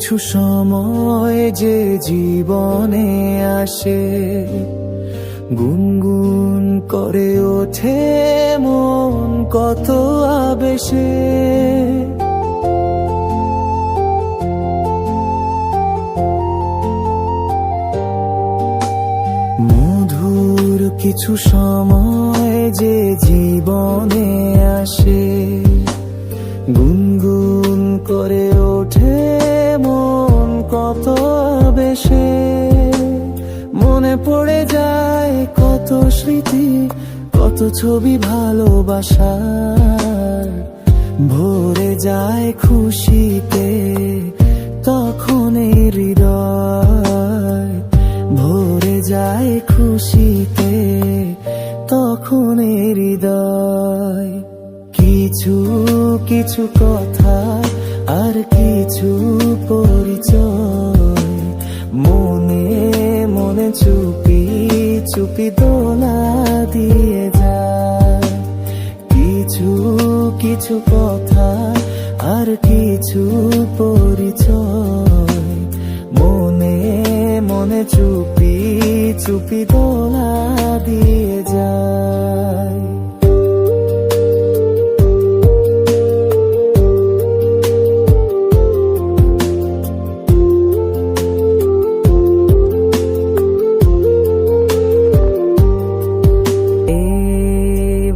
কিছু সময় যে জীবনে আসে, গুনগুন করে ওঠে মন কত আবেশে। মধুর কিছু সময় যে জীবনে আসে, গুনগুন করে ওঠে মন কত আবেশে। মনে পড়ে যায় কত স্মৃতি, কত ছবি ভালোবাসার। ভরে যায় খুশিতে তখন এই হৃদয়, ভরে যায় খুশিতে তখন এই হৃদয়। কিছু কিছু কথা আর কিছু পরিচয়, মনে মনে চুপি চুপি দোলা দিয়ে যায়। কিছু কিছু কথা আর কিছু পরিচয়, মনে মনে চুপি চুপি দোলা দিয়ে যায়।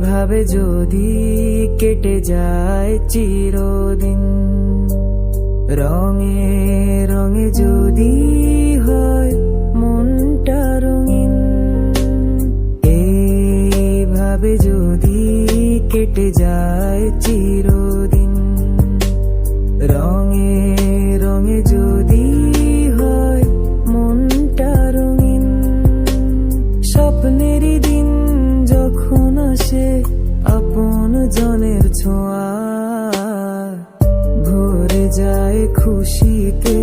ভাবে যদি কেটে যায় চিরদিন, রঙে রঙে যদি হয় মনটা রঙিন। এইভাবে যদি কেটে যায় চিরদিন, রঙে রঙে যদি হয় মনটা রঙিন। স্বপ্নেরই দিন যখন আসে আপন জনের ছোঁয়া, ভরে যায় খুশিতে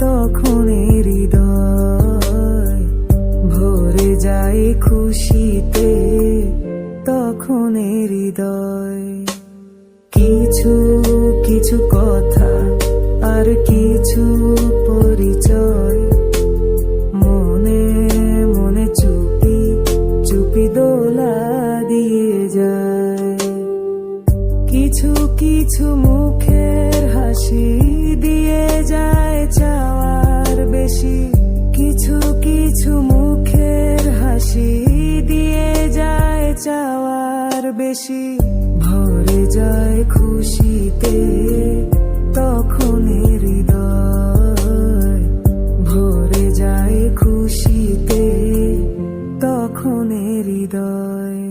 তখন হৃদয়, ভরে যায় খুশিতে তখন হৃদয়। কিছু কিছু কথা আর কিছু পরিচয়, মনে মনে চুপি চুপি দোলা দিয়ে যায়। কিছু কিছু মুখের হাসি দিয়ে যায় চাওয়ার বেশি, কিছু কিছু মুখের হাসি দিয়ে যায় চাওয়ার বেশি। ভরে যায় খুশিতে তখন হৃদয়, ভরে যায় খুশিতে তখন হৃদয়।